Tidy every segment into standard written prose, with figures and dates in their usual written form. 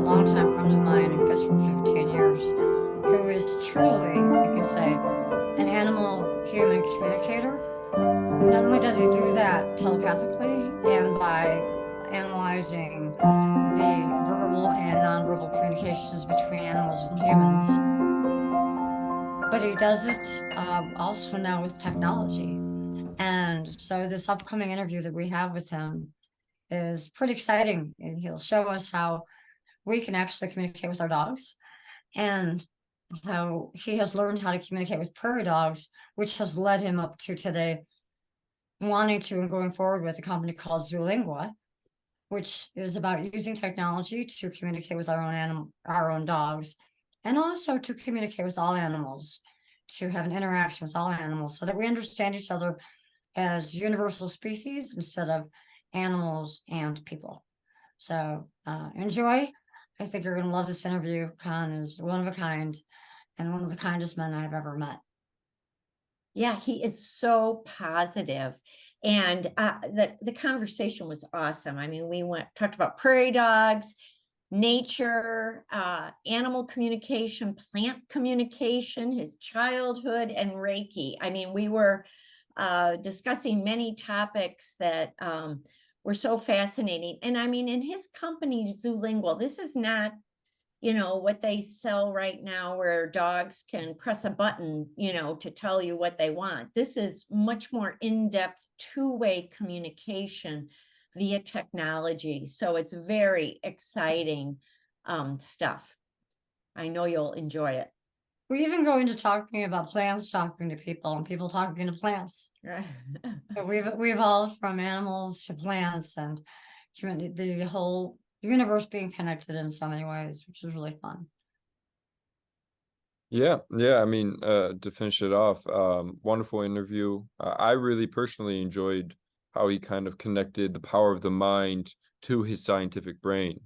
long time friend of mine, I guess for 15 years, who is truly, you can say, an animal human communicator. Not only does he do that telepathically and by analyzing the verbal and nonverbal communications between animals and humans, but he does it also now with technology. And so this upcoming interview that we have with him is pretty exciting. And he'll show us how we can actually communicate with our dogs and how he has learned how to communicate with prairie dogs, which has led him up to today wanting to and going forward with a company called Zulingua, which is about using technology to communicate with our own dogs, and also to communicate with all animals, to have an interaction with all animals so that we understand each other as universal species instead of animals and people. So enjoy. I think you're going to love this interview. Khan is one of a kind and one of the kindest men I've ever met. Yeah, he is so positive. And the conversation was awesome. I mean, we talked about prairie dogs, nature, animal communication, plant communication, his childhood, and Reiki. I mean, we were discussing many topics that were so fascinating. And I mean, in his company, Zoolingual, this is not, what they sell right now where dogs can press a button, to tell you what they want. This is much more in-depth two-way communication via technology. So it's very exciting stuff. I know you'll enjoy it. We're even going to talking about plants talking to people and people talking to plants. Right. So we've evolved from animals to plants and the whole universe being connected in so many ways, which is really fun. Yeah, I mean, to finish it off, wonderful interview. I really personally enjoyed how he kind of connected the power of the mind to his scientific brain.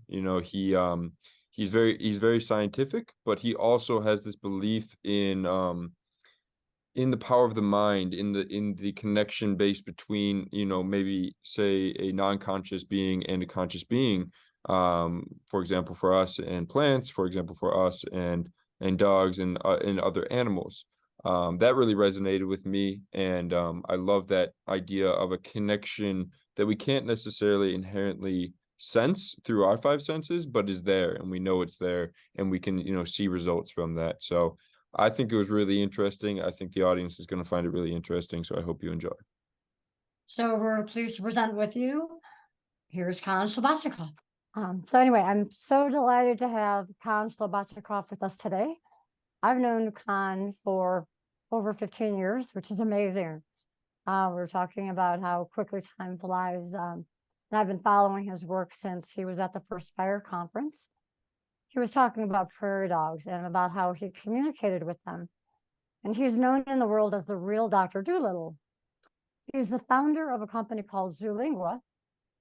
He's very scientific, but he also has this belief in the power of the mind, in the connection based between, maybe say a non-conscious being and a conscious being. For example, for us and plants, for example, for us and dogs and other animals. That really resonated with me, and I love that idea of a connection that we can't necessarily inherently sense through our five senses, but is there, and we know it's there, and we can, see results from that. So I think it was really interesting. I think the audience is going to find it really interesting, so I hope you enjoy. So we're pleased to present with you. Here's Khan Slobodchikoff. So anyway, I'm so delighted to have Khan Slobodchikoff with us today. I've known Khan for over 15 years, which is amazing. We're talking about how quickly time flies. And I've been following his work since he was at the first fire conference. He was talking about prairie dogs and about how he communicated with them. And he's known in the world as the real Dr. Dolittle. He's the founder of a company called Zoolingua,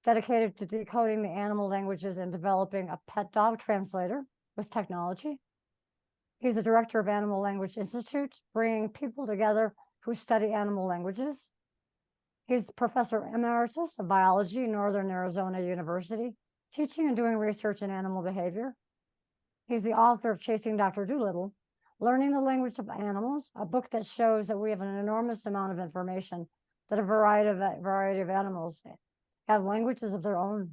dedicated to decoding the animal languages and developing a pet dog translator with technology. He's the director of Animal Language Institute, bringing people together who study animal languages. He's professor emeritus of biology at Northern Arizona University, teaching and doing research in animal behavior. He's the author of Chasing Dr. Dolittle, Learning the Language of Animals, a book that shows that we have an enormous amount of information, that a variety of animals have languages of their own.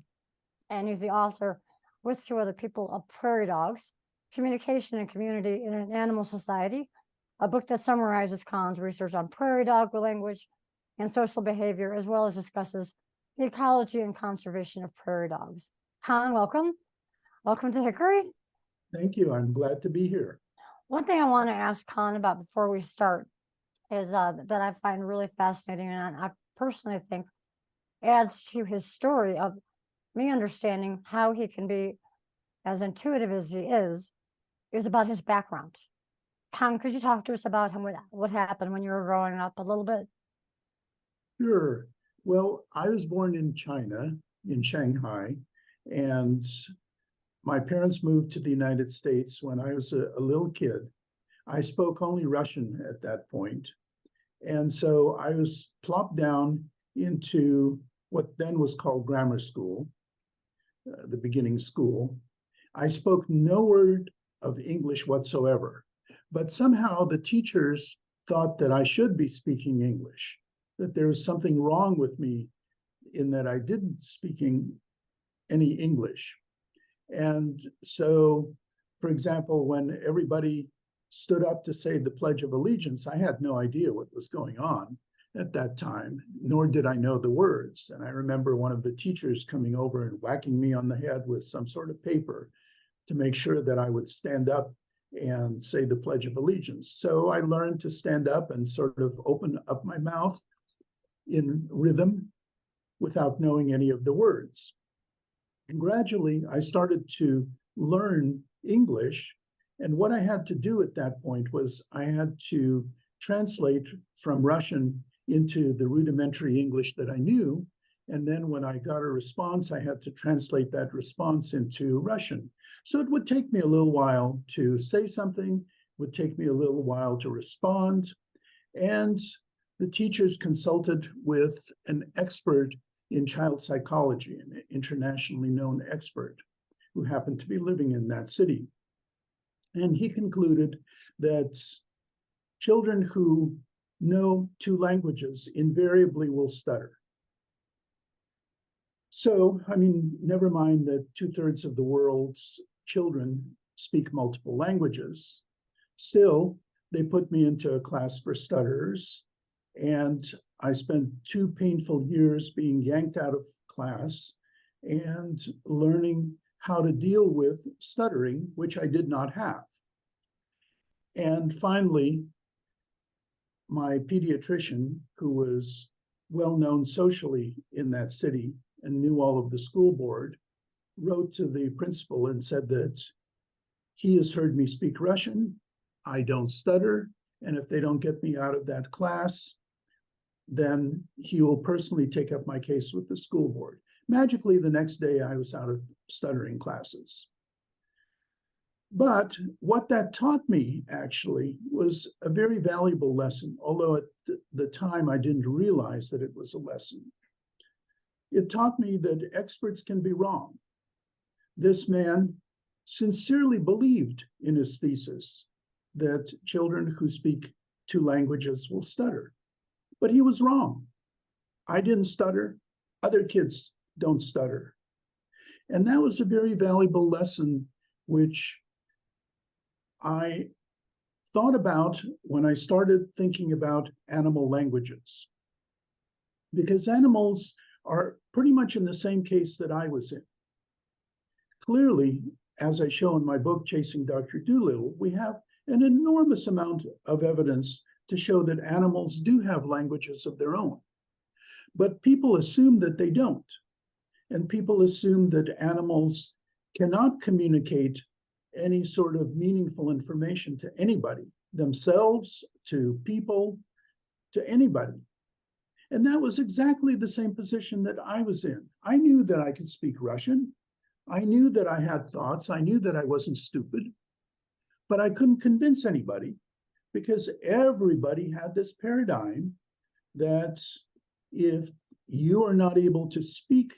And he's the author, with two other people, of Prairie Dogs, Communication and Community in an Animal Society, a book that summarizes Khan's research on prairie dog language and social behavior, as well as discusses the ecology and conservation of prairie dogs. Khan, welcome. Welcome to Hickory. Thank you. I'm glad to be here. One thing I want to ask Khan about before we start is that I find really fascinating, and I personally think adds to his story of me understanding how he can be as intuitive as he is about his background. Khan, could you talk to us about what happened when you were growing up a little bit? Sure. Well, I was born in China, in Shanghai, and my parents moved to the United States when I was a little kid. I spoke only Russian at that point. And so I was plopped down into what then was called grammar school, the beginning school. I spoke no word of English whatsoever, but somehow the teachers thought that I should be speaking English, that there was something wrong with me in that I didn't speaking any English. And so, for example, when everybody stood up to say the Pledge of Allegiance, I had no idea what was going on at that time, nor did I know the words. And I remember one of the teachers coming over and whacking me on the head with some sort of paper to make sure that I would stand up and say the Pledge of Allegiance. So I learned to stand up and sort of open up my mouth in rhythm without knowing any of the words. And gradually, I started to learn English. And what I had to do at that point was I had to translate from Russian into the rudimentary English that I knew. And then when I got a response, I had to translate that response into Russian. So it would take me a little while to say something, would take me a little while to respond. And the teachers consulted with an expert in child psychology, an internationally known expert who happened to be living in that city. And he concluded that children who know 2 languages invariably will stutter. So, I mean, never mind that 2/3 of the world's children speak multiple languages. Still, they put me into a class for stutterers, and I spent 2 painful years being yanked out of class and learning how to deal with stuttering, which I did not have. And finally, my pediatrician, who was well known socially in that city and knew all of the school board, wrote to the principal and said that he has heard me speak Russian, I don't stutter, and if they don't get me out of that class, then he will personally take up my case with the school board. Magically, the next day I was out of stuttering classes. But what that taught me actually was a very valuable lesson, although at the time I didn't realize that it was a lesson. It taught me that experts can be wrong. This man sincerely believed in his thesis that children who speak 2 languages will stutter, but he was wrong. I didn't stutter, other kids don't stutter. And that was a very valuable lesson, which I thought about when I started thinking about animal languages, because animals are pretty much in the same case that I was in. Clearly, as I show in my book, Chasing Dr. Dolittle, we have an enormous amount of evidence to show that animals do have languages of their own. But people assume that they don't. And people assume that animals cannot communicate any sort of meaningful information to anybody, themselves, to people, to anybody. And that was exactly the same position that I was in. I knew that I could speak Russian. I knew that I had thoughts. I knew that I wasn't stupid, but I couldn't convince anybody because everybody had this paradigm that if you are not able to speak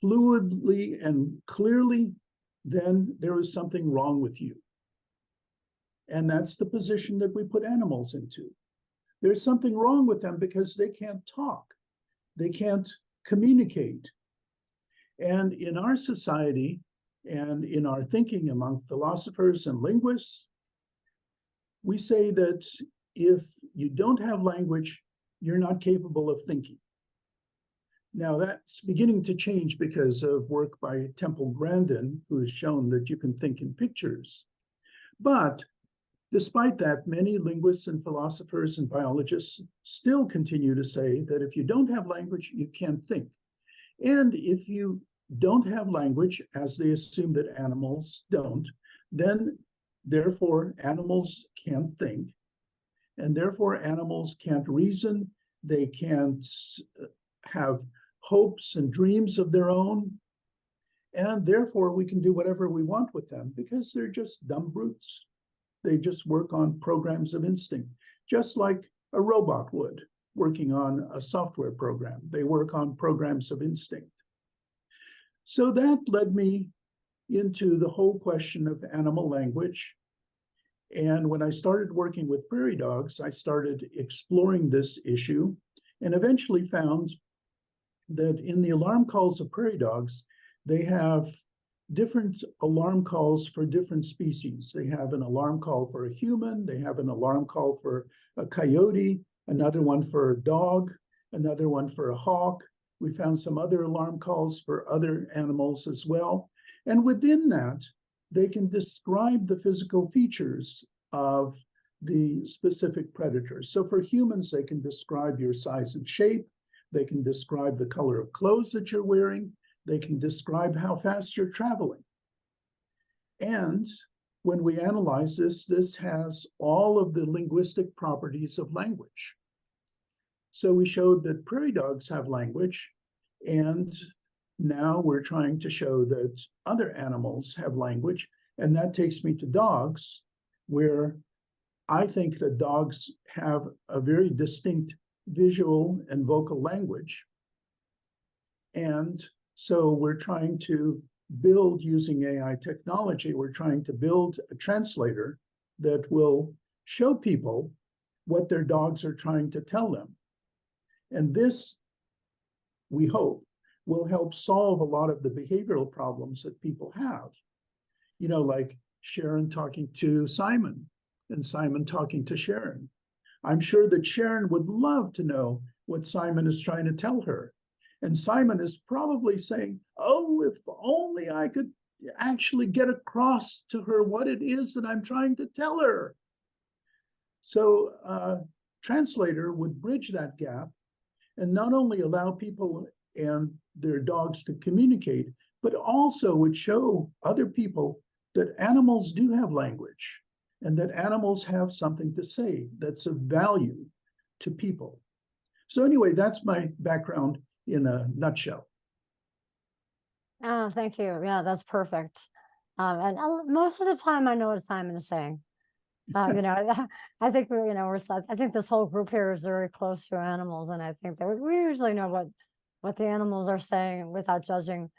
fluidly and clearly, then there is something wrong with you. And that's the position that we put animals into. There's something wrong with them because they can't talk. They can't communicate. And in our society and in our thinking among philosophers and linguists, we say that if you don't have language, you're not capable of thinking. Now that's beginning to change because of work by Temple Grandin, who has shown that you can think in pictures. But despite that, many linguists and philosophers and biologists still continue to say that if you don't have language, you can't think. And if you don't have language, as they assume that animals don't, then therefore animals can't think. And therefore animals can't reason. They can't have hopes and dreams of their own. And therefore we can do whatever we want with them because they're just dumb brutes. They just work on programs of instinct, just like a robot would, working on a software program. They work on programs of instinct. So that led me into the whole question of animal language. And when I started working with prairie dogs, I started exploring this issue and eventually found that in the alarm calls of prairie dogs, they have different alarm calls for different species. They have an alarm call for a human, they have an alarm call for a coyote, another one for a dog, another one for a hawk. We found some other alarm calls for other animals as well. And within that, they can describe the physical features of the specific predators. So for humans, they can describe your size and shape. They can describe the color of clothes that you're wearing. They can describe how fast you're traveling. And when we analyze this, this has all of the linguistic properties of language. So we showed that prairie dogs have language, and now we're trying to show that other animals have language. And that takes me to dogs, where I think that dogs have a very distinct visual and vocal language. And so we're trying to build, using AI technology, we're trying to build a translator that will show people what their dogs are trying to tell them. And this, we hope, will help solve a lot of the behavioral problems that people have. You know, like Sharon talking to Simon and Simon talking to Sharon. I'm sure that Sharon would love to know what Simon is trying to tell her. And Simon is probably saying, oh, if only I could actually get across to her what it is that I'm trying to tell her. So a translator would bridge that gap and not only allow people and their dogs to communicate, but also would show other people that animals do have language and that animals have something to say that's of value to people. So anyway, that's my background in a nutshell. Oh, thank you. Yeah, that's perfect. And most of the time I know what Simon is saying. You know, I think we're, you know, I think this whole group here is very close to animals, and I think that we usually know what the animals are saying without judging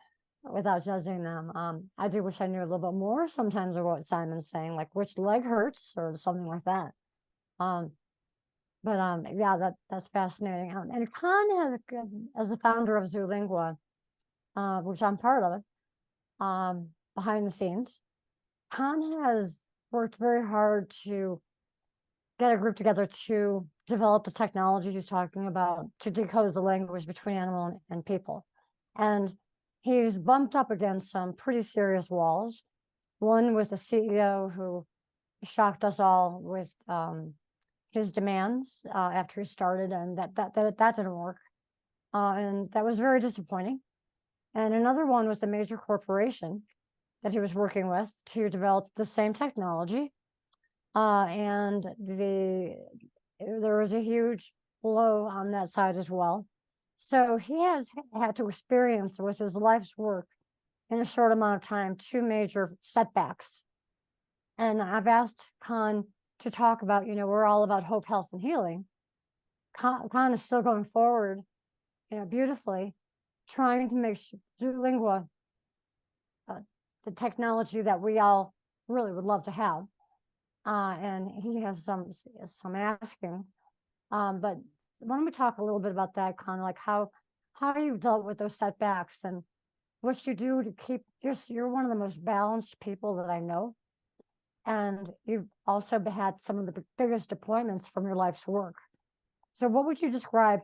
them. I do wish I knew a little bit more sometimes of what Simon's saying, like which leg hurts or something like that. Yeah, that's fascinating. And Khan has, as the founder of Zoolingua, which I'm part of, behind the scenes, Khan has worked very hard to get a group together to develop the technology he's talking about to decode the language between animal and people. And he's bumped up against some pretty serious walls. One with the CEO who shocked us all with his demands after he started, and that didn't work. And that was very disappointing. And another one with a major corporation that he was working with to develop the same technology. And there was a huge blow on that side as well. So he has had to experience with his life's work in a short amount of time 2 major setbacks. And I've asked Khan to talk about, you know, we're all about hope, health, and healing. Khan is still going forward, you know, beautifully, trying to make Zoolingua the technology that we all really would love to have. And he has some asking. But why don't we talk a little bit about that, kind of like how you've dealt with those setbacks and what you do to keep you're one of the most balanced people that I know. And you've also had some of the biggest appointments from your life's work. So what would you describe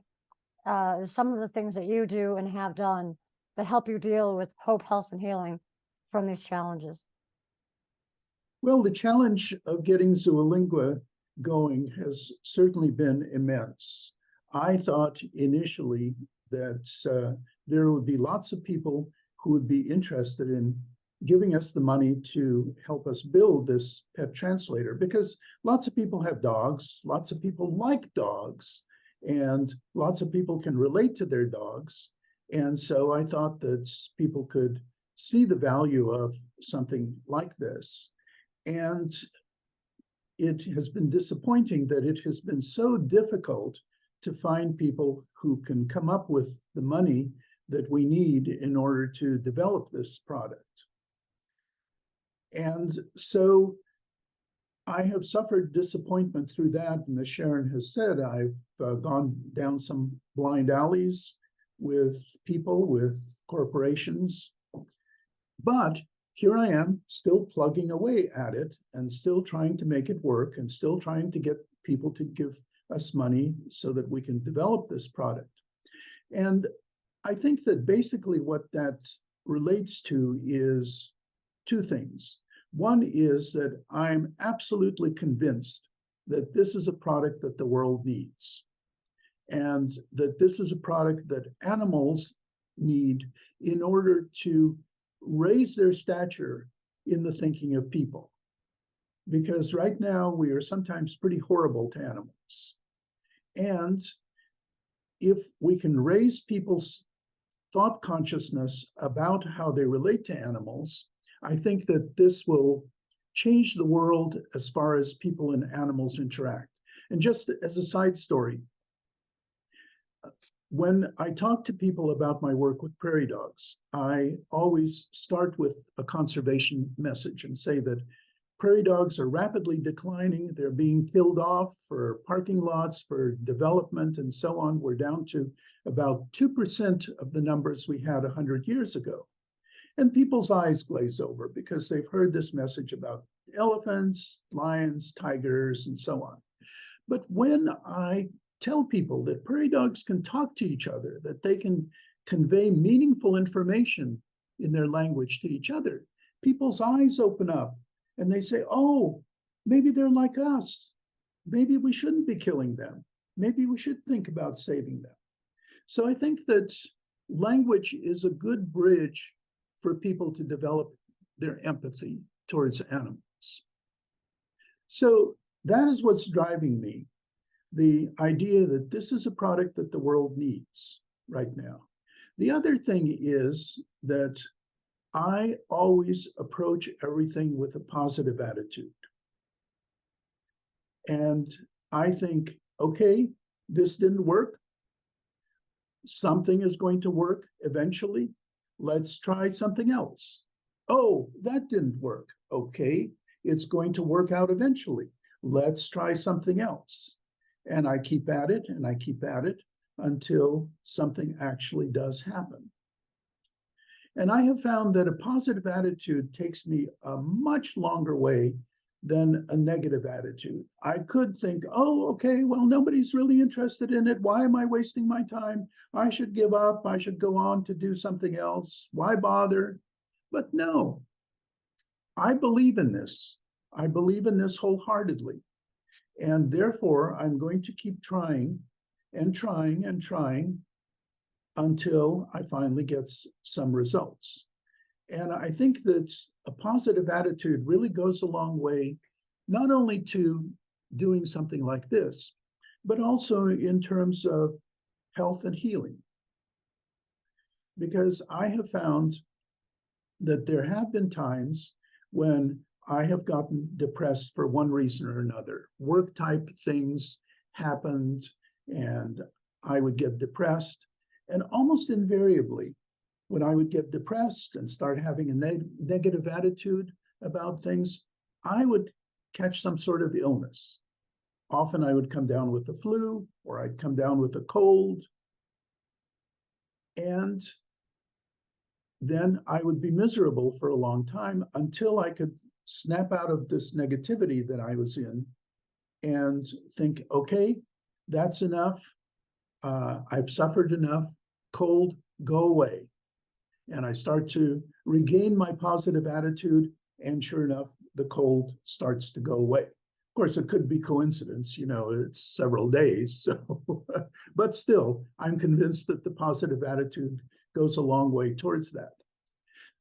some of the things that you do and have done that help you deal with hope, health, and healing from these challenges? Well, the challenge of getting Zoolingua going has certainly been immense. I thought initially that there would be lots of people who would be interested in giving us the money to help us build this pet translator, because lots of people have dogs, lots of people like dogs, and lots of people can relate to their dogs. And so I thought that people could see the value of something like this. And it has been disappointing that it has been so difficult to find people who can come up with the money that we need in order to develop this product. And so I have suffered disappointment through that. And as Sharon has said, I've gone down some blind alleys with people, with corporations. But here I am, still plugging away at it and still trying to make it work and still trying to get people to give us money so that we can develop this product. And I think that basically what that relates to is two things. One is that I'm absolutely convinced that this is a product that the world needs, and that this is a product that animals need in order to raise their stature in the thinking of people. Because right now we are sometimes pretty horrible to animals. And if we can raise people's thought consciousness about how they relate to animals, I think that this will change the world as far as people and animals interact. And just as a side story, when I talk to people about my work with prairie dogs, I always start with a conservation message and say that prairie dogs are rapidly declining. They're being killed off for parking lots, for development, and so on. We're down to about 2% of the numbers we had 100 years ago. And people's eyes glaze over because they've heard this message about elephants, lions, tigers, and so on. But when I tell people that prairie dogs can talk to each other, that they can convey meaningful information in their language to each other, people's eyes open up and they say, oh, maybe they're like us. Maybe we shouldn't be killing them. Maybe we should think about saving them. So I think that language is a good bridge for people to develop their empathy towards animals. So that is what's driving me, the idea that this is a product that the world needs right now. The other thing is that I always approach everything with a positive attitude. And I think, okay, this didn't work. Something is going to work eventually. Let's try something else. Oh, that didn't work. Okay, it's going to work out eventually. Let's try something else. And I keep at it and I keep at it until something actually does happen. And I have found that a positive attitude takes me a much longer way than a negative attitude. I could think, oh, okay, well, nobody's really interested in it. Why am I wasting my time? I should give up. I should go on to do something else. Why bother? But no, I believe in this. I believe in this wholeheartedly. And therefore, I'm going to keep trying and trying and trying until I finally get some results. And I think that a positive attitude really goes a long way, not only to doing something like this, but also in terms of health and healing. Because I have found that there have been times when I have gotten depressed for one reason or another. Work type things happened and I would get depressed. And almost invariably, when I would get depressed and start having a negative attitude about things, I would catch some sort of illness. Often I would come down with the flu or I'd come down with a cold. And then I would be miserable for a long time until I could snap out of this negativity that I was in and think, okay, that's enough. I've suffered enough. Cold, go away. And I start to regain my positive attitude, and sure enough, the cold starts to go away. Of course, it could be coincidence, you know, it's several days. So, but still, I'm convinced that the positive attitude goes a long way towards that.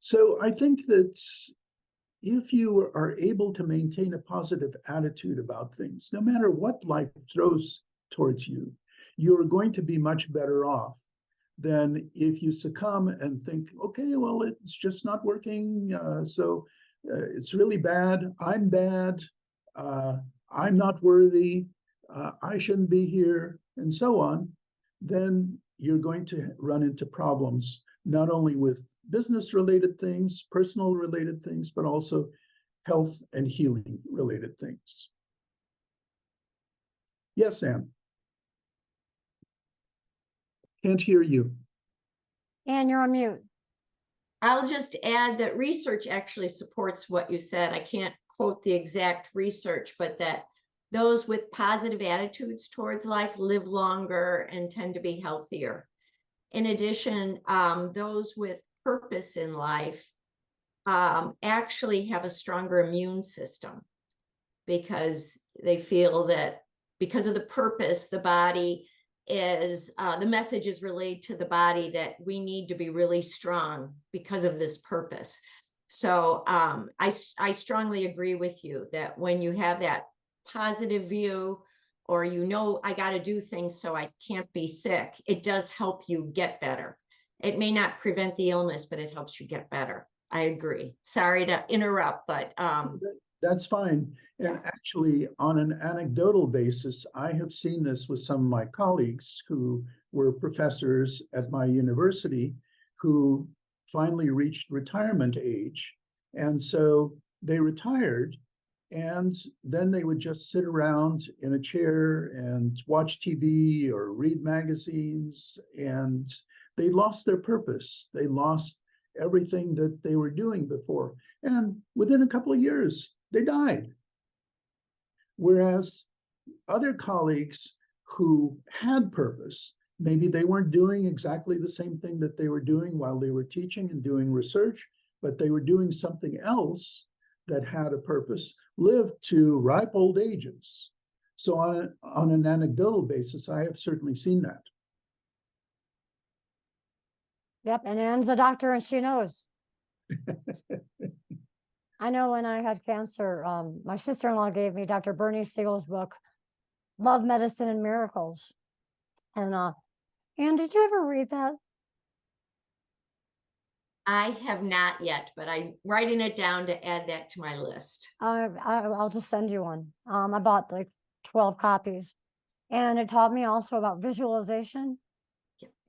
So I think that if you are able to maintain a positive attitude about things, no matter what life throws towards you, you're going to be much better off than if you succumb and think, okay, well, it's just not working. So it's really bad. I'm bad. I'm not worthy. I shouldn't be here, and so on. Then you're going to run into problems, not only with business related things, personal related things, but also health and healing related things. Yes, Anne. Can't hear you. And you're on mute. I'll just add that research actually supports what you said. I can't quote the exact research, but that those with positive attitudes towards life live longer and tend to be healthier. In addition, those with purpose in life actually have a stronger immune system because they feel that because of the purpose, the body is, the message is relayed to the body that we need to be really strong because of this purpose. So I strongly agree with you that when you have that positive view, or I got to do things so I can't be sick, it does help you get better. It may not prevent the illness, but it helps you get better. I agree. Sorry to interrupt, but that's fine. And actually, on an anecdotal basis, I have seen this with some of my colleagues who were professors at my university who finally reached retirement age. And so they retired, and then they would just sit around in a chair and watch TV or read magazines, and they lost their purpose. They lost everything that they were doing before. And within a couple of years, they died. Whereas other colleagues who had purpose, maybe they weren't doing exactly the same thing that they were doing while they were teaching and doing research, but they were doing something else that had a purpose, lived to ripe old ages. So on an anecdotal basis, I have certainly seen that. Yep, and Anne's a doctor and she knows. I know when I had cancer, my sister-in-law gave me Dr. Bernie Siegel's book, Love, Medicine, and Miracles. And Anne, did you ever read that? I have not yet, but I'm writing it down to add that to my list. I'll just send you one. I bought like 12 copies. And it taught me also about visualization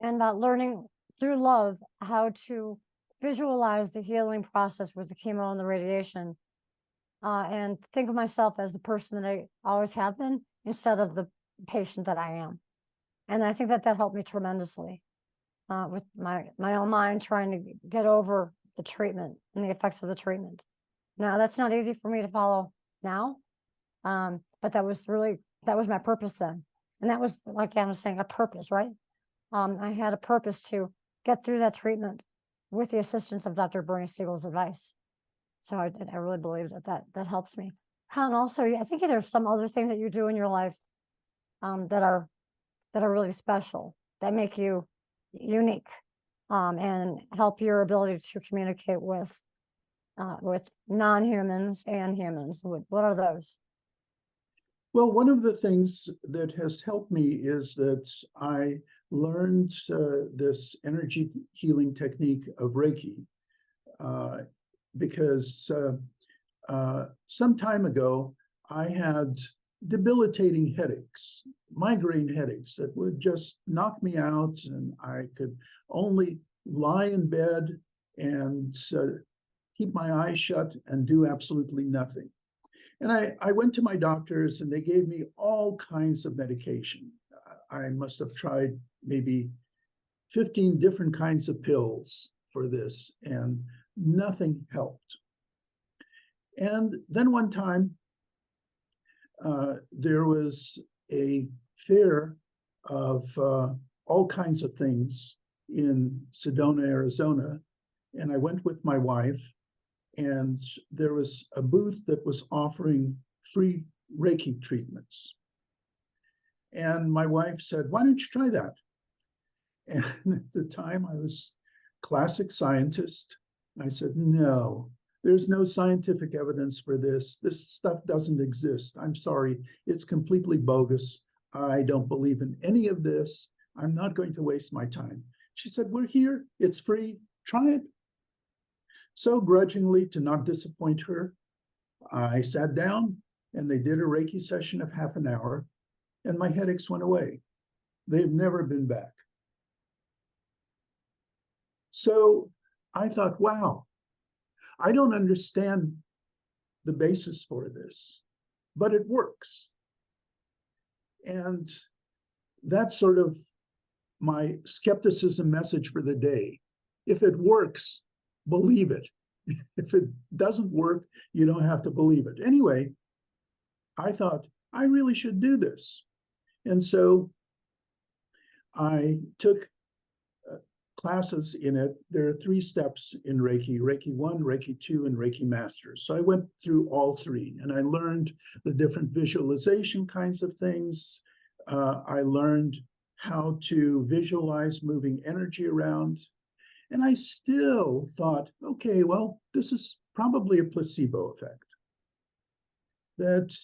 and about learning through love how to visualize the healing process with the chemo and the radiation, and think of myself as the person that I always have been instead of the patient that I am. And I think that helped me tremendously with my own mind trying to get over the treatment and the effects of the treatment. Now, that's not easy for me to follow now, but that was my purpose then. And that was, like Anne was saying, a purpose, right? I had a purpose to get through that treatment with the assistance of Dr. Bernie Siegel's advice. So I really believe that helps me. And also, I think there's some other things that you do in your life that are really special, that make you unique, and help your ability to communicate with non-humans and humans. What are those? Well, one of the things that has helped me is that I learned this energy healing technique of Reiki because some time ago, I had debilitating headaches, migraine headaches that would just knock me out, and I could only lie in bed and keep my eyes shut and do absolutely nothing. And I went to my doctors, and they gave me all kinds of medication. I must have tried maybe 15 different kinds of pills for this, and nothing helped. And then one time, there was a fair of all kinds of things in Sedona, Arizona, and I went with my wife, and there was a booth that was offering free Reiki treatments. And my wife said, "Why don't you try that?" And at the time, I was classic scientist. I said, "No, there's no scientific evidence for this. This stuff doesn't exist. I'm sorry, it's completely bogus. I don't believe in any of this. I'm not going to waste my time." She said, "We're here. It's free. Try it." So grudgingly, to not disappoint her, I sat down, and they did a Reiki session of half an hour, and my headaches went away. They've never been back. So I thought, wow, I don't understand the basis for this, but it works. And that's sort of my skepticism message for the day. If it works, believe it. If it doesn't work, you don't have to believe it. Anyway, I thought I really should do this. And so I took classes in it. There are 3 steps in Reiki: Reiki 1, Reiki 2, and Reiki Masters. So I went through all 3, and I learned the different visualization kinds of things. I learned how to visualize moving energy around. And I still thought, okay, well, this is probably a placebo effect. That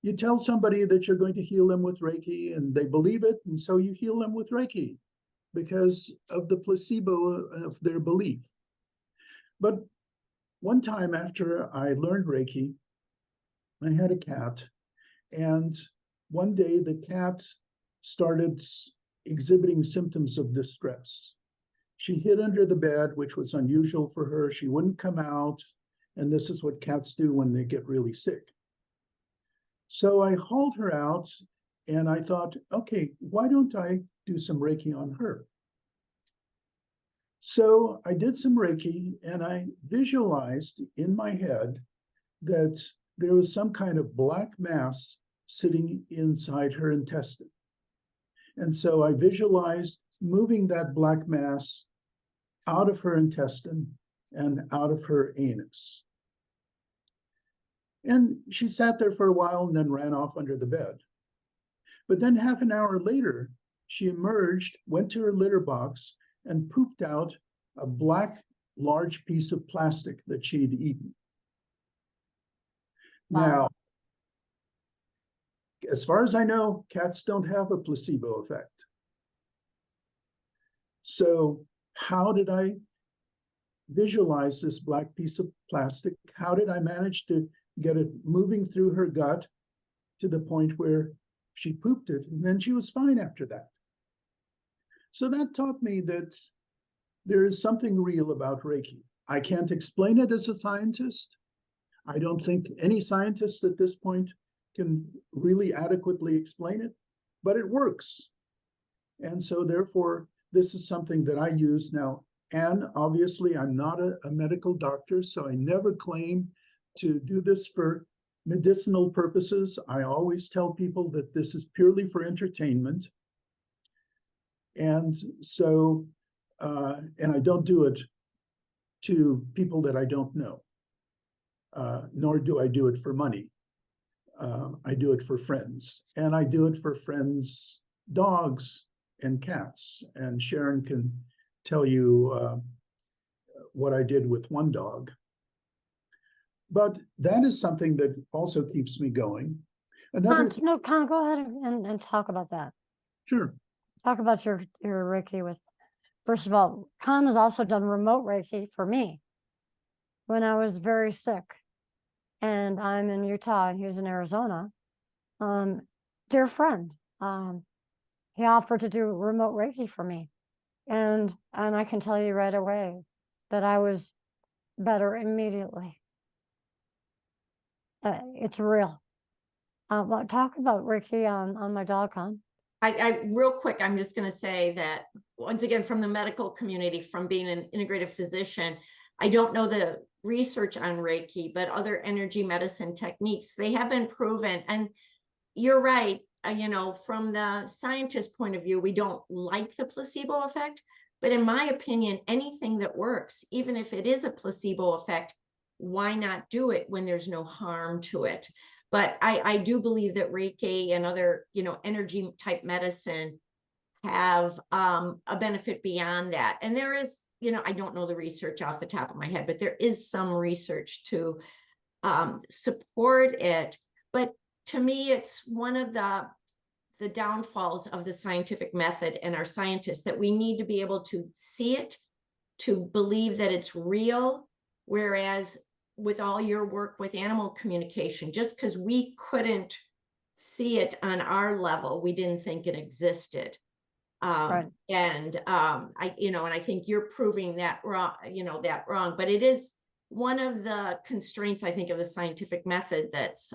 you tell somebody that you're going to heal them with Reiki, and they believe it, and so you heal them with Reiki because of the placebo of their belief. But one time after I learned Reiki, I had a cat, and one day the cat started exhibiting symptoms of distress. She hid under the bed, which was unusual for her. She wouldn't come out, and this is what cats do when they get really sick. So I hauled her out, and I thought, okay, why don't I do some Reiki on her? So I did some Reiki, and I visualized in my head that there was some kind of black mass sitting inside her intestine. And so I visualized moving that black mass out of her intestine and out of her anus. And she sat there for a while and then ran off under the bed. But then half an hour later, she emerged, went to her litter box, and pooped out a black, large piece of plastic that she'd eaten. Wow. Now, as far as I know, cats don't have a placebo effect. So how did I visualize this black piece of plastic? How did I manage to get it moving through her gut to the point where she pooped it, and then she was fine after that? So that taught me that there is something real about Reiki. I can't explain it as a scientist. I don't think any scientist at this point can really adequately explain it, but it works. And so therefore, this is something that I use now. And obviously, I'm not a medical doctor, so I never claim to do this for medicinal purposes. I always tell people that this is purely for entertainment. And so, and I don't do it to people that I don't know, nor do I do it for money. I do it for friends, and I do it for friends' dogs and cats. And Sharon can tell you what I did with one dog. But that is something that also keeps me going. Another, Con, go ahead and talk about that. sure. Talk about your Reiki with, first of all, Con has also done remote Reiki for me when I was very sick. And I'm in Utah and he's in Arizona. Dear friend, he offered to do remote Reiki for me. And I can tell you right away that I was better immediately. It's real. Well, talk about Reiki on my dog, Con. I real quick, I'm just going to say that once again, from the medical community, from being an integrative physician, I don't know the research on Reiki, but other energy medicine techniques, they have been proven. And you're right, from the scientist point of view, we don't like the placebo effect. But in my opinion, anything that works, even if it is a placebo effect, why not do it when there's no harm to it? But I do believe that Reiki and other, energy type medicine have a benefit beyond that. And there is, I don't know the research off the top of my head, but there is some research to support it. But to me, it's one of the downfalls of the scientific method and our scientists, that we need to be able to see it, to believe that it's real. Whereas with all your work with animal communication, just because we couldn't see it on our level, we didn't think it existed. Right. And I think you're proving that wrong, but it is one of the constraints, I think, of the scientific method that's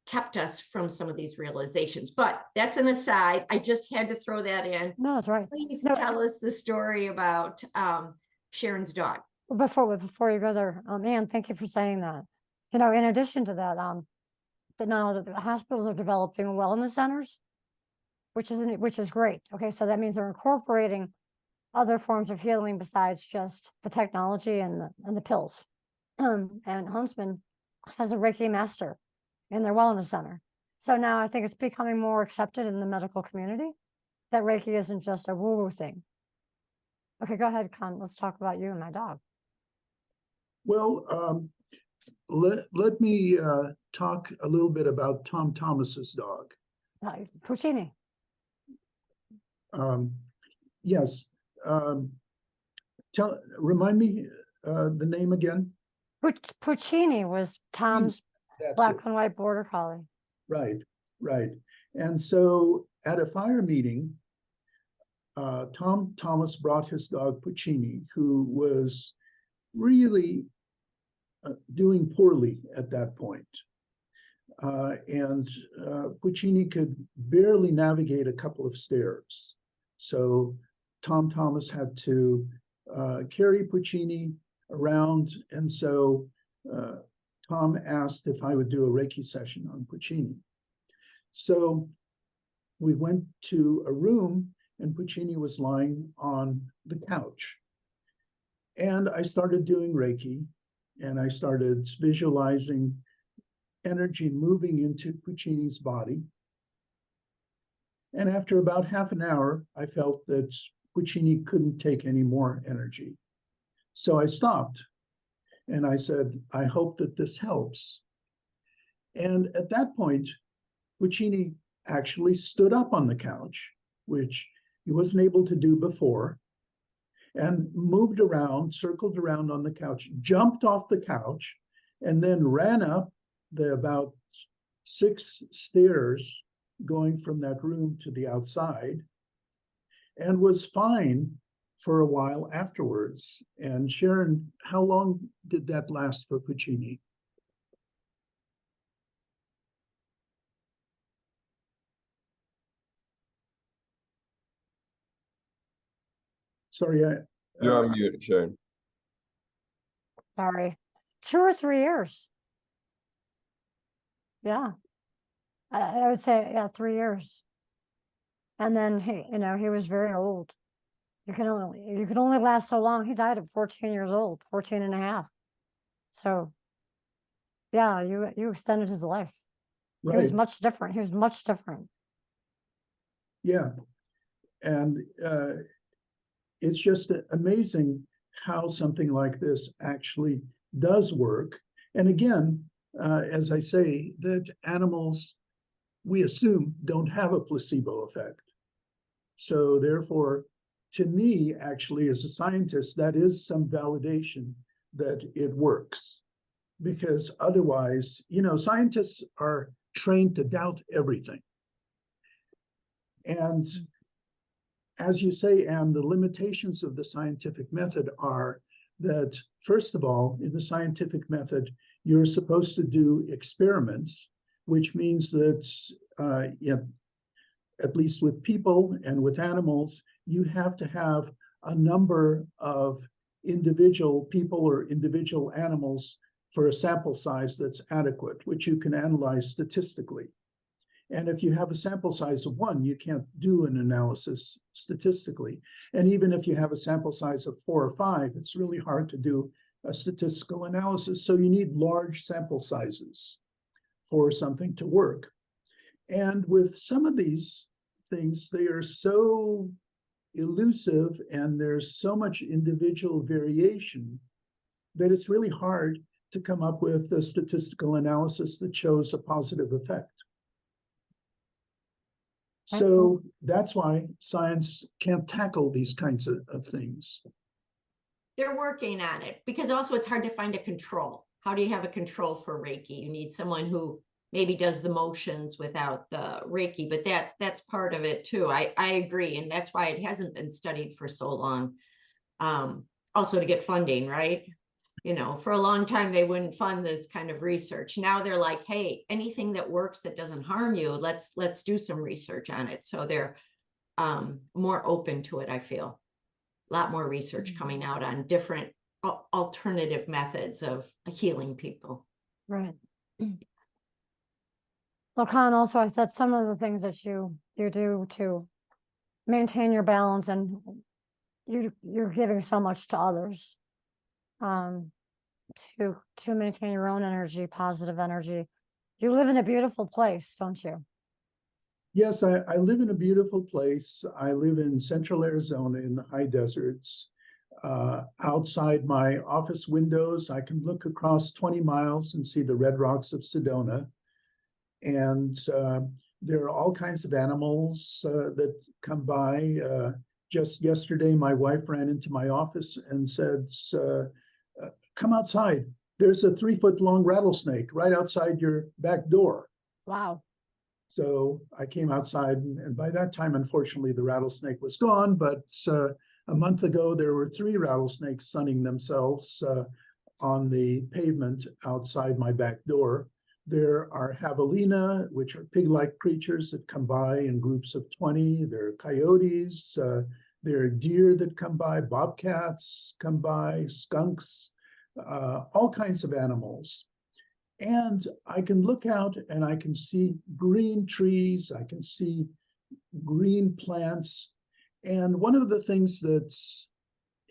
kept us from some of these realizations. But that's an aside. I just had to throw that in. No, that's right. Please No. tell us the story about Sharon's dog. Before you go there, Anne, thank you for saying that. You know, in addition to that, now the hospitals are developing wellness centers, which is great. Okay, so that means they're incorporating other forms of healing besides just the technology and the pills. And Huntsman has a Reiki master in their wellness center. So now I think it's becoming more accepted in the medical community that Reiki isn't just a woo-woo thing. Okay, go ahead, Con. Let's talk about you and my dog. Well, let me talk a little bit about Tom Thomas's dog. Puccini. Yes. Remind me the name again. Puccini was Tom's That's black it. and white border collie. Right, right. And so at a fire meeting, Tom Thomas brought his dog Puccini, who was really doing poorly at that point. And Puccini could barely navigate a couple of stairs. So Tom Thomas had to carry Puccini around. And so Tom asked if I would do a Reiki session on Puccini. So we went to a room and Puccini was lying on the couch. And I started doing Reiki and I started visualizing energy moving into Puccini's body. And after about half an hour, I felt that Puccini couldn't take any more energy. So I stopped and I said, I hope that this helps. And at that point, Puccini actually stood up on the couch, which he wasn't able to do before, and moved around, circled around on the couch, jumped off the couch, and then ran up the about 6 stairs going from that room to the outside, and was fine for a while afterwards. And Sharon, how long did that last for Puccini? Sorry, You're on mute, Sharon. Sorry. 2 or 3 years. Yeah. I would say, yeah, 3 years. And then he was very old. You could only last so long. He died at 14 years old, 14 and a half. So yeah, you extended his life. right. He was much different. He was much different. Yeah. And it's just amazing how something like this actually does work. And again, as I say, that animals, we assume, don't have a placebo effect. So therefore, to me, actually, as a scientist, that is some validation that it works. Because otherwise, scientists are trained to doubt everything. And as you say, Anne, the limitations of the scientific method are that, first of all, in the scientific method, you're supposed to do experiments, which means that, at least with people and with animals, you have to have a number of individual people or individual animals for a sample size that's adequate, which you can analyze statistically. And if you have a sample size of 1, you can't do an analysis statistically. And even if you have a sample size of 4 or 5, it's really hard to do a statistical analysis. So you need large sample sizes for something to work. And with some of these things, they are so elusive and there's so much individual variation that it's really hard to come up with a statistical analysis that shows a positive effect. So that's why science can't tackle these kinds of things. They're working on it because also it's hard to find a control. How do you have a control for Reiki? You need someone who maybe does the motions without the Reiki, but that's part of it too. I agree. And that's why it hasn't been studied for so long. Also to get funding, right? You know, for a long time, they wouldn't fund this kind of research. Now they're like, hey, anything that works that doesn't harm you, let's do some research on it. So they're more open to it, I feel. A lot more research coming out on different alternative methods of healing people. Right. Well, Con, also, I said some of the things that you do to maintain your balance, and you're giving so much to others. To maintain your own energy, positive energy. You live in a beautiful place, don't you? Yes, I live in a beautiful place. I live in central Arizona in the high deserts. Outside my office windows, I can look across 20 miles and see the red rocks of Sedona. And there are all kinds of animals that come by. Just yesterday, my wife ran into my office and said, come outside. There's a 3-foot long rattlesnake right outside your back door. Wow. So I came outside, and by that time, unfortunately, the rattlesnake was gone. But a month ago, there were 3 rattlesnakes sunning themselves on the pavement outside my back door. There are javelina, which are pig-like creatures that come by in groups of 20. There are coyotes. There are deer that come by. Bobcats come by. Skunks. All kinds of animals. And I can look out and I can see green trees. I can see green plants. And one of the things that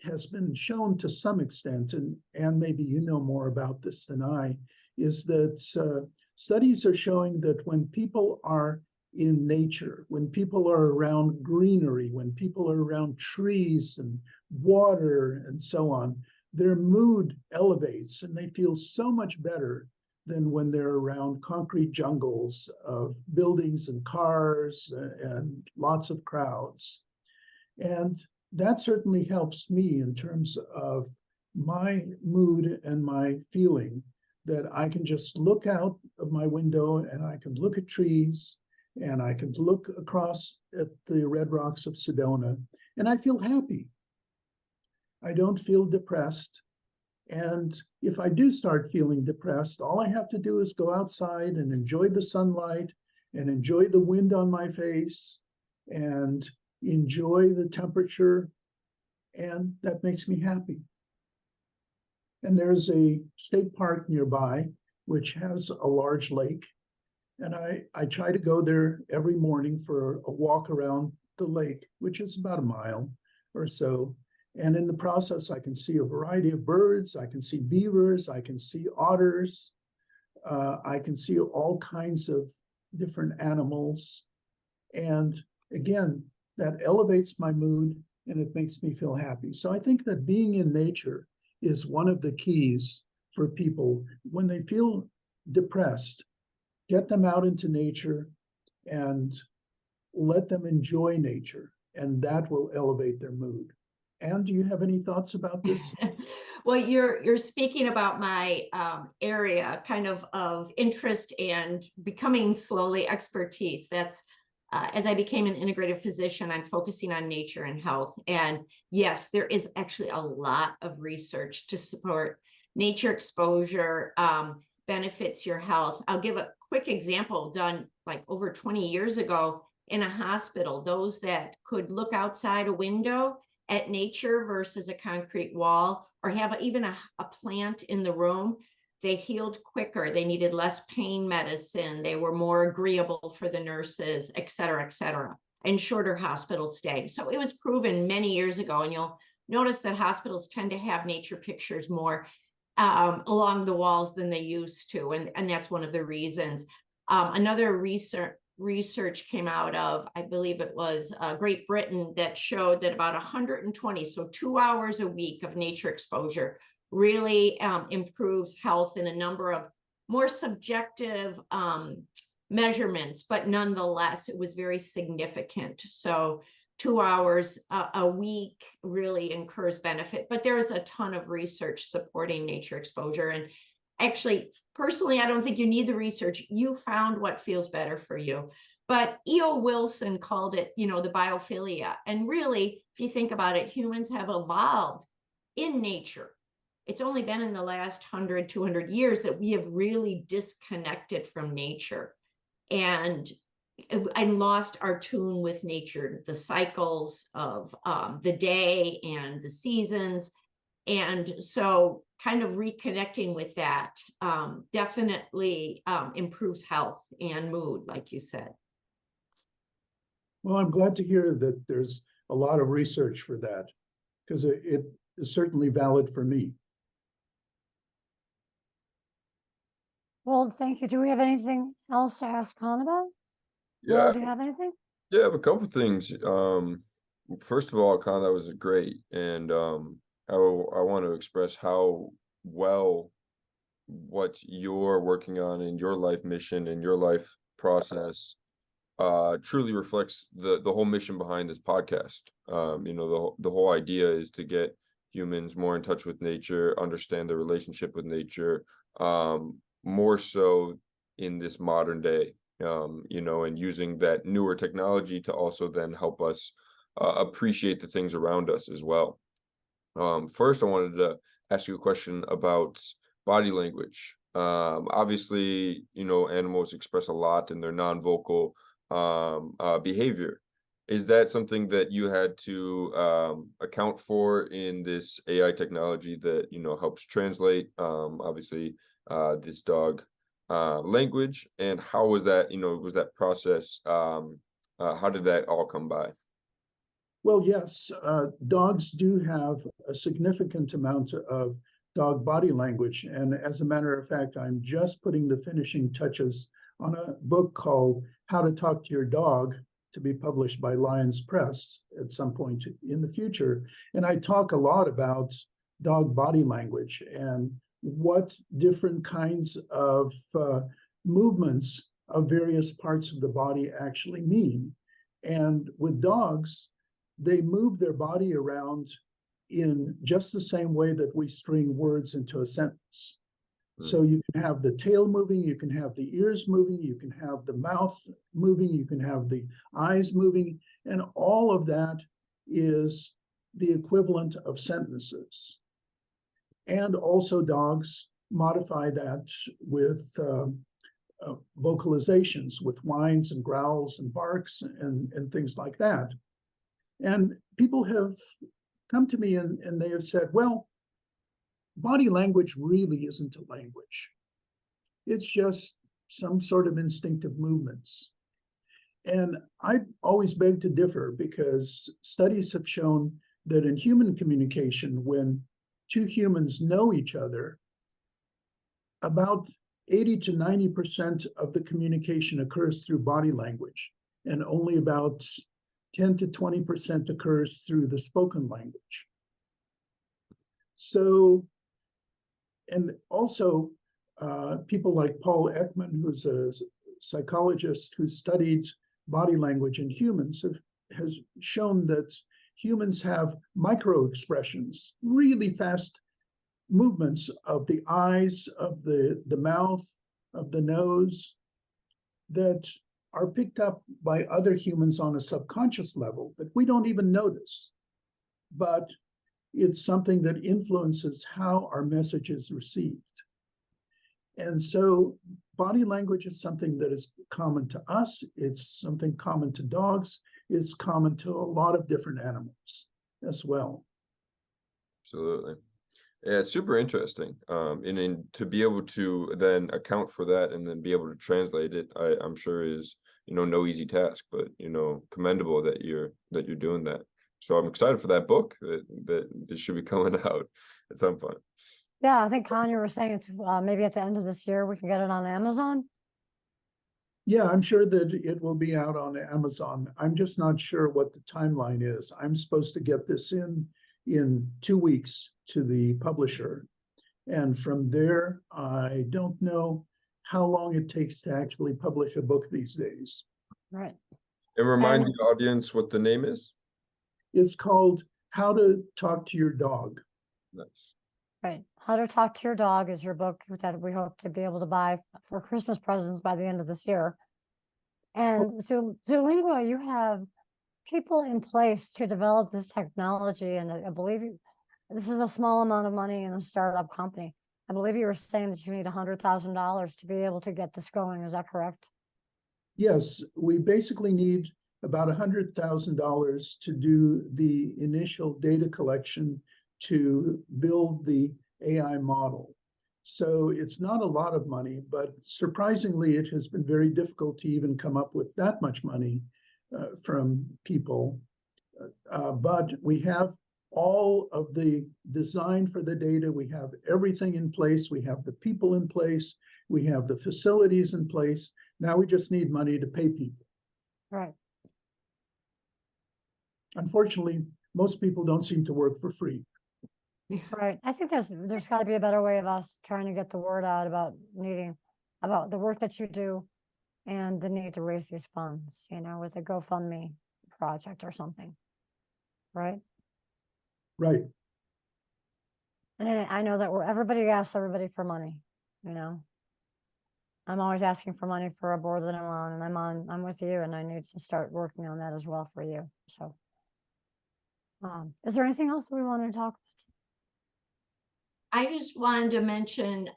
has been shown to some extent, and maybe you know more about this than I, is that studies are showing that when people are in nature, when people are around greenery, when people are around trees and water and so on, their mood elevates and they feel so much better than when they're around concrete jungles of buildings and cars and lots of crowds. And that certainly helps me in terms of my mood and my feeling, that I can just look out of my window and I can look at trees and I can look across at the red rocks of Sedona and I feel happy. I don't feel depressed. And if I do start feeling depressed, all I have to do is go outside and enjoy the sunlight and enjoy the wind on my face and enjoy the temperature. And that makes me happy. And there's a state park nearby, which has a large lake. And I try to go there every morning for a walk around the lake, which is about a mile or so. And in the process, I can see a variety of birds. I can see beavers. I can see otters. I can see all kinds of different animals. And again, that elevates my mood and it makes me feel happy. So I think that being in nature is one of the keys for people. When they feel depressed, get them out into nature and let them enjoy nature, and that will elevate their mood. Anne, do you have any thoughts about this? Well, you're speaking about my area kind of interest and becoming slowly expertise. That's as I became an integrative physician, I'm focusing on nature and health. And yes, there is actually a lot of research to support nature exposure benefits your health. I'll give a quick example done like over 20 years ago in a hospital. Those that could look outside a window at nature versus a concrete wall, or have even a plant in the room, they healed quicker. They needed less pain medicine. They were more agreeable for the nurses, et cetera, and shorter hospital stay. So it was proven many years ago, and you'll notice that hospitals tend to have nature pictures more along the walls than they used to, and that's one of the reasons. Another research came out of, I believe it was Great Britain, that showed that about 120, so 2 hours a week of nature exposure really improves health in a number of more subjective measurements, but nonetheless, it was very significant. So 2 hours a week really incurs benefit, but there is a ton of research supporting nature exposure. And actually, personally, I don't think you need the research. You found what feels better for you. But E.O. Wilson called it, the biophilia. And really, if you think about it, humans have evolved in nature. it's only been in the last 100, 200 years that we have really disconnected from nature and lost our tune with nature, the cycles of the day and the seasons. And so kind of reconnecting with that definitely improves health and mood, like you said. Well, I'm glad to hear that there's a lot of research for that, because it is certainly valid for me. Well, thank you. Do we have anything else to ask Khan about? Yeah, Will, do you have anything? yeah, I have a couple things. First of all, Con, that was great, and I want to express how well what you're working on in your life mission and your life process truly reflects the whole mission behind this podcast. You know, the whole idea is to get humans more in touch with nature, understand their relationship with nature, more so in this modern day. You know, and using that newer technology to also then help us appreciate the things around us as well. First, I wanted to ask you a question about body language. Obviously, you know, animals express a lot in their non-vocal behavior. Is that something that you had to account for in this AI technology that, you know, helps translate, obviously, this dog language? And how was that, you know, was that process, how did that all come by? Well, yes, dogs do have a significant amount of dog body language. And as a matter of fact, I'm just putting the finishing touches on a book called How to Talk to Your Dog, to be published by Lions Press at some point in the future. And I talk a lot about dog body language and what different kinds of movements of various parts of the body actually mean. And with dogs, they move their body around in just the same way that we string words into a sentence. So you can have the tail moving, you can have the ears moving, you can have the mouth moving, you can have the eyes moving, and all of that is the equivalent of sentences. And also dogs modify that with vocalizations, with whines and growls and barks and things like that. And people have come to me and they have said, well, body language really isn't a language. It's just some sort of instinctive movements. And I always beg to differ, because studies have shown that in human communication, when two humans know each other, about 80 to 90% of the communication occurs through body language, and only about 10 to 20% occurs through the spoken language. So, and also people like Paul Ekman, who's a psychologist who studied body language in humans, has shown that humans have micro expressions, really fast movements of the eyes, of the mouth, of the nose, that are picked up by other humans on a subconscious level that we don't even notice. But it's something that influences how our message is received. And so body language is something that is common to us. It's something common to dogs. It's common to a lot of different animals as well. Absolutely. Yeah, it's super interesting. And to be able to then account for that and then be able to translate it, I'm sure is, you know, no easy task, but, you know, commendable that you're doing that. So I'm excited for that book that should be coming out at some point. Yeah, I think Kanye was saying it's maybe at the end of this year we can get it on Amazon. Yeah, I'm sure that it will be out on Amazon. I'm just not sure what the timeline is. I'm supposed to get this in 2 weeks to the publisher. And from there, I don't know how long it takes to actually publish a book these days. Right. And remind And- the audience what the name is. It's called How to Talk to Your Dog. Nice. Right. How to Talk to Your Dog is your book that we hope to be able to buy for Christmas presents by the end of this year. And so, Zulingua, you have people in place to develop this technology, and I believe this is a small amount of money in a startup company. I believe you were saying that you need $100,000 to be able to get this going. Is that correct? Yes, we basically need about $100,000 to do the initial data collection to build the AI model. So it's not a lot of money, but surprisingly, it has been very difficult to even come up with that much money from people. But we have all of the design for the data. We have everything in place. We have the people in place. We have the facilities in place. Now we just need money to pay people. Right. Unfortunately, most people don't seem to work for free. Right. I think there's got to be a better way of us trying to get the word out about about the work that you do and the need to raise these funds, with a GoFundMe project or something. Right. Right. And I know that everybody asks everybody for money, I'm always asking for money for a board that I'm on, and I'm with you, and I need to start working on that as well for you. So, is there anything else we want to talk about? I just wanted to mention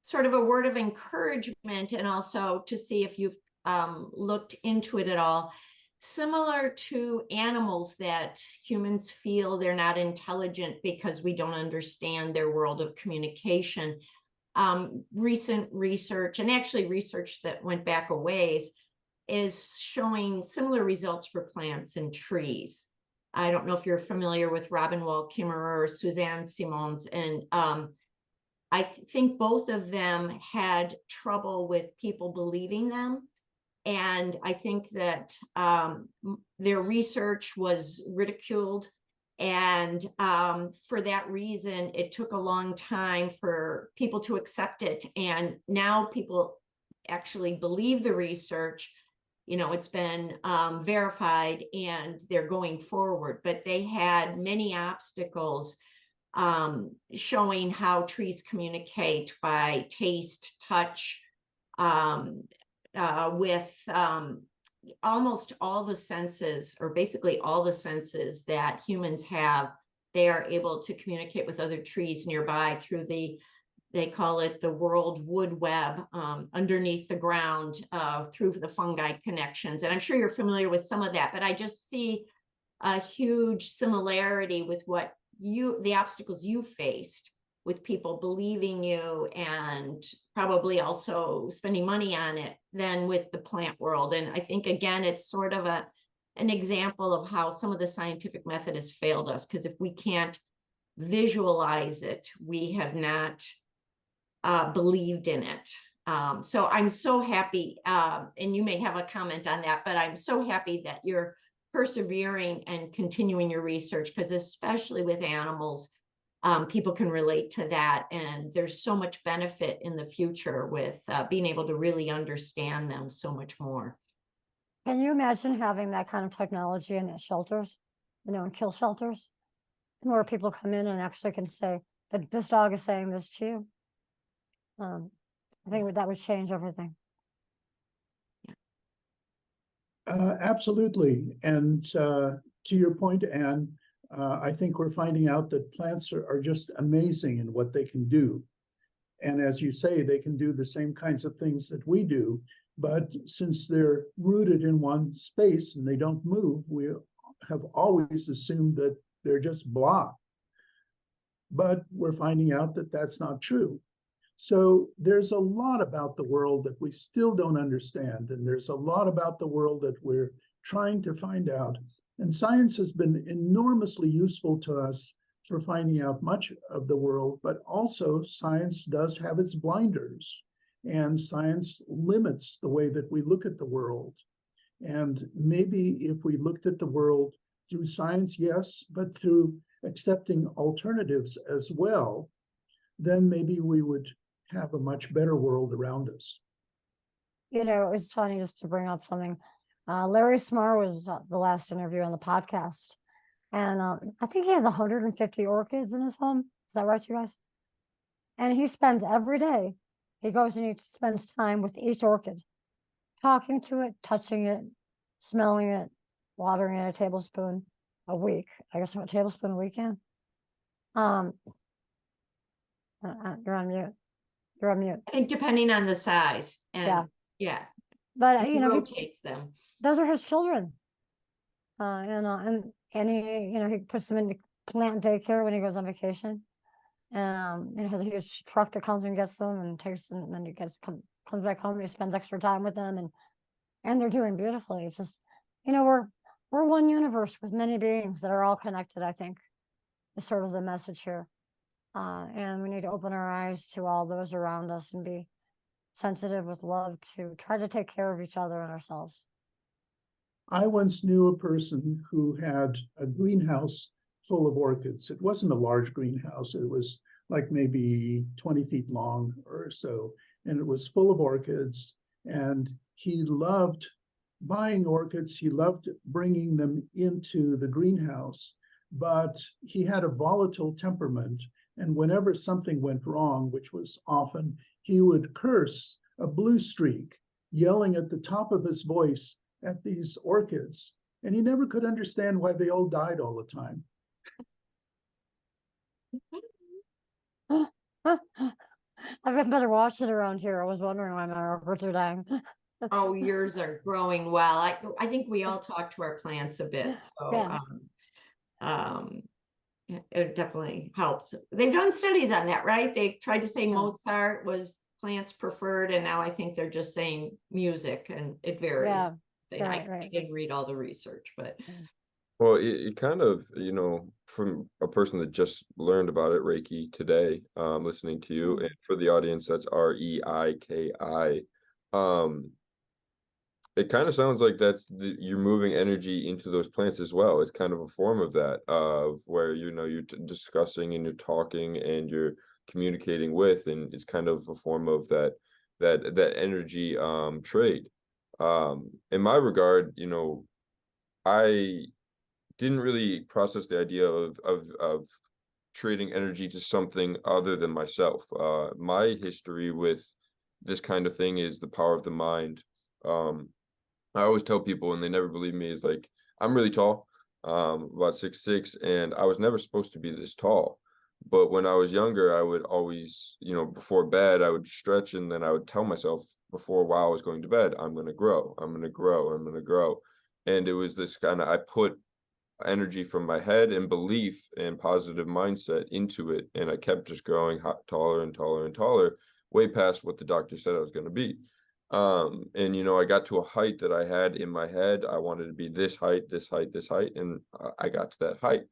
sort of a word of encouragement, and also to see if you've looked into it at all. Similar to animals, that humans feel they're not intelligent because we don't understand their world of communication. Recent research, and actually research that went back a ways, is showing similar results for plants and trees. I don't know if you're familiar with Robin Wall Kimmerer or Suzanne Simons, and I think both of them had trouble with people believing them. And I think that their research was ridiculed. And for that reason, it took a long time for people to accept it. And now people actually believe the research. It's been verified, and they're going forward. But they had many obstacles showing how trees communicate by taste, touch, with almost all the senses, or basically all the senses that humans have. They are able to communicate with other trees nearby through they call it the world wood web, underneath the ground, through the fungi connections. And I'm sure you're familiar with some of that, but I just see a huge similarity with the obstacles you faced with people believing you, and probably also spending money on it, than with the plant world. And I think, again, it's sort of an example of how some of the scientific method has failed us, because if we can't visualize it, we have not believed in it. So I'm so happy, and you may have a comment on that, but I'm so happy that you're persevering and continuing your research, because especially with animals, people can relate to that. And there's so much benefit in the future with being able to really understand them so much more. Can you imagine having that kind of technology in shelters, in kill shelters, where people come in and actually can say that this dog is saying this to you? I think that would change everything. Absolutely. And to your point, Anne, I think we're finding out that plants are just amazing in what they can do. And as you say, they can do the same kinds of things that we do. But since they're rooted in one space and they don't move, we have always assumed that they're just blah. But we're finding out that that's not true. So there's a lot about the world that we still don't understand. And there's a lot about the world that we're trying to find out. And science has been enormously useful to us for finding out much of the world, but also science does have its blinders, and science limits the way that we look at the world. And maybe if we looked at the world through science, yes, but through accepting alternatives as well, then maybe we would have a much better world around us. It was funny, just to bring up something. Larry Smarr was the last interview on the podcast. And I think he has 150 orchids in his home. Is that right, you guys? And he spends every day, he goes and he spends time with each orchid, talking to it, touching it, smelling it, watering it a tablespoon a week. I guess a tablespoon a weekend. You're on mute. You're on mute. I think depending on the size Yeah. and, yeah, But, he you know, rotates them. those are his children. And he puts them in plant daycare when he goes on vacation. And has a huge truck that comes and gets them and takes them, and then he comes back home and he spends extra time with them, and they're doing beautifully. It's just, we're one universe with many beings that are all connected, I think, is sort of the message here. And we need to open our eyes to all those around us and be sensitive with love to try to take care of each other and ourselves. I once knew a person who had a greenhouse full of orchids. It wasn't a large greenhouse. It was like maybe 20 feet long or so. And it was full of orchids. And he loved buying orchids. He loved bringing them into the greenhouse. But he had a volatile temperament. And whenever something went wrong, which was often, he would curse a blue streak, yelling at the top of his voice at these orchids. And he never could understand why they all died all the time. I've been better watching around here. I was wondering why my orchids are dying. Oh, yours are growing well. I think we all talk to our plants a bit. So Yeah. it definitely helps. They've done studies on that, right? They tried to say Yeah. Mozart was plants preferred, and now I think they're just saying music, and it varies. Yeah. And I Right. didn't read all the research, but Well, it kind of, from a person that just learned about it, Reiki, today, listening to you, and for the audience, that's REIKI. It kind of sounds like you're moving energy into those plants as well. It's kind of a form of that, of where, you're discussing and you're talking and you're communicating with, and it's kind of a form of that energy trade. In my regard, I didn't really process the idea of trading energy to something other than myself. My history with this kind of thing is the power of the mind. I always tell people, and they never believe me, is like, I'm really tall, about 6'6", and I was never supposed to be this tall. But when I was younger, I would always, before bed, I would stretch, and then I would tell myself while I was going to bed, I'm going to grow, I'm going to grow, I'm going to grow. And it was this I put energy from my head and belief and positive mindset into it, and I kept just growing taller and taller and taller, way past what the doctor said I was going to be. And I got to a height that I had in my head. I wanted to be this height, this height, this height, and I got to that height.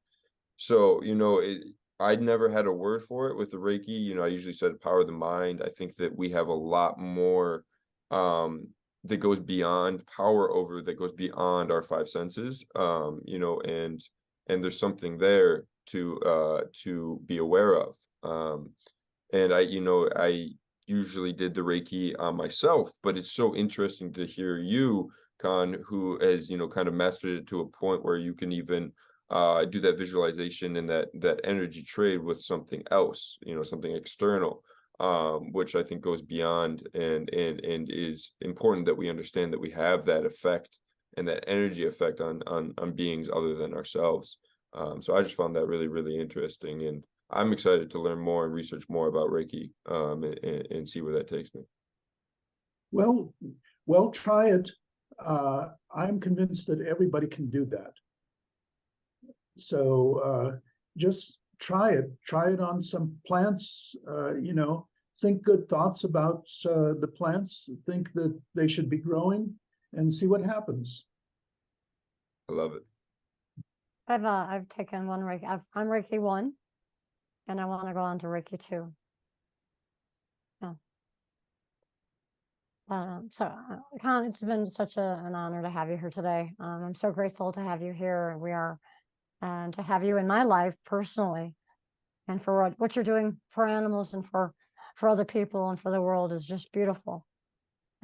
So I'd never had a word for it with the Reiki. I usually said power of the mind. I think that we have a lot more that goes beyond that goes beyond our five senses. And there's something there to be aware of. And I usually did the Reiki on myself, but it's so interesting to hear you, Con, who has, kind of mastered it to a point where you can even do that visualization and that energy trade with something else, something external, which I think goes beyond and is important that we understand that we have that effect and that energy effect on beings other than ourselves. So I just found that really, really interesting, and I'm excited to learn more and research more about Reiki, and see where that takes me. Well, try it. I'm convinced that everybody can do that. So just try it. Try it on some plants. Think good thoughts about the plants. Think that they should be growing, and see what happens. I love it. I've taken one Reiki. I'm Reiki 1, and I want to go on to Reiki 2. So, Con, it's been such an honor to have you here today. I'm so grateful to have you here. We are, and to have you in my life personally, and for what you're doing for animals and for other people and for the world is just beautiful.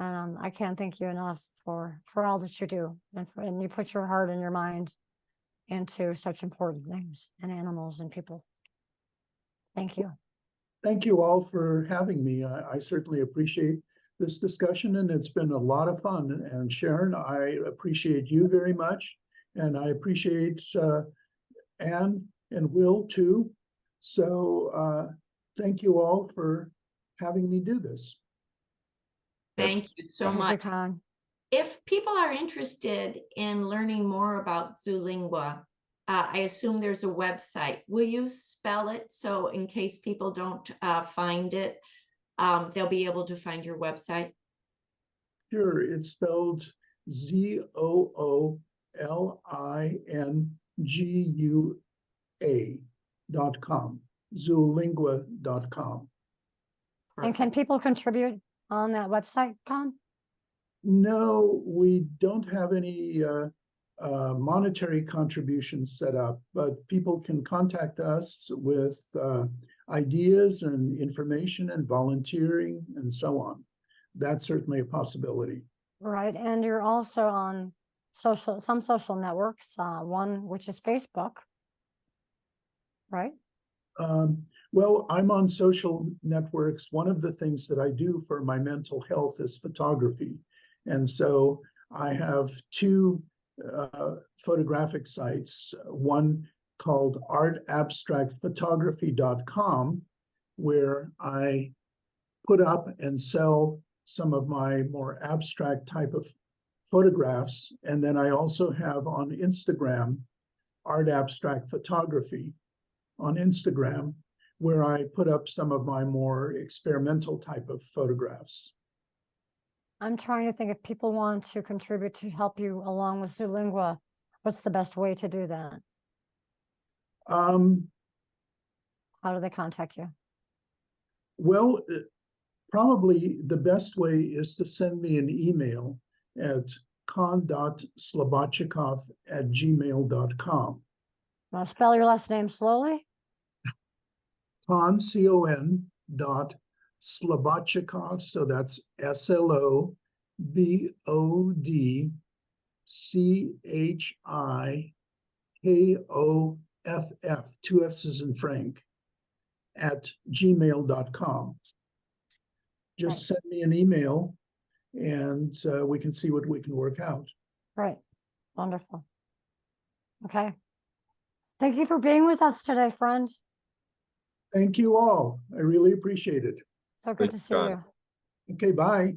And I can't thank you enough for all that you do, and you put your heart and your mind into such important things and animals and people. Thank you. Thank you all for having me. I certainly appreciate this discussion, and it's been a lot of fun. And Sharon, I appreciate you very much, and I appreciate Anne and Will too. So thank you all for having me do this. Thank you so Thank you, much. Con. If people are interested in learning more about Zulingua, I assume there's a website. Will you spell it so in case people don't find it, they'll be able to find your website? Sure, it's spelled ZOOLINGUA.com, zoolingua.com. And can Perfect. people contribute on that website, Con? No, we don't have any monetary contributions set up, but people can contact us with ideas and information and volunteering and so on. That's certainly a possibility. Right, and you're also on some social networks, one which is Facebook, right? Well, I'm on social networks. One of the things that I do for my mental health is photography. And so I have two photographic sites, one called artabstractphotography.com, where I put up and sell some of my more abstract type of photographs. And then I also have on Instagram, Art Abstract Photography on Instagram, where I put up some of my more experimental type of photographs. I'm trying to think if people want to contribute to help you along with Zulingua, what's the best way to do that? Um, How do they contact you? well, probably the best way is to send me an email at con.slobodchikoff@gmail.com. Want to spell your last name slowly? Con, C-O-N, dot Slobodchikoff, so that's SLOBODCHIKOFF, two F's in Frank, at gmail.com. Just Right. send me an email and we can see what we can work out. Right, wonderful. Okay. Thank you for being with us today, friend. Thank you all. I really appreciate it. So good Thank to you, see Con. you. Okay, bye.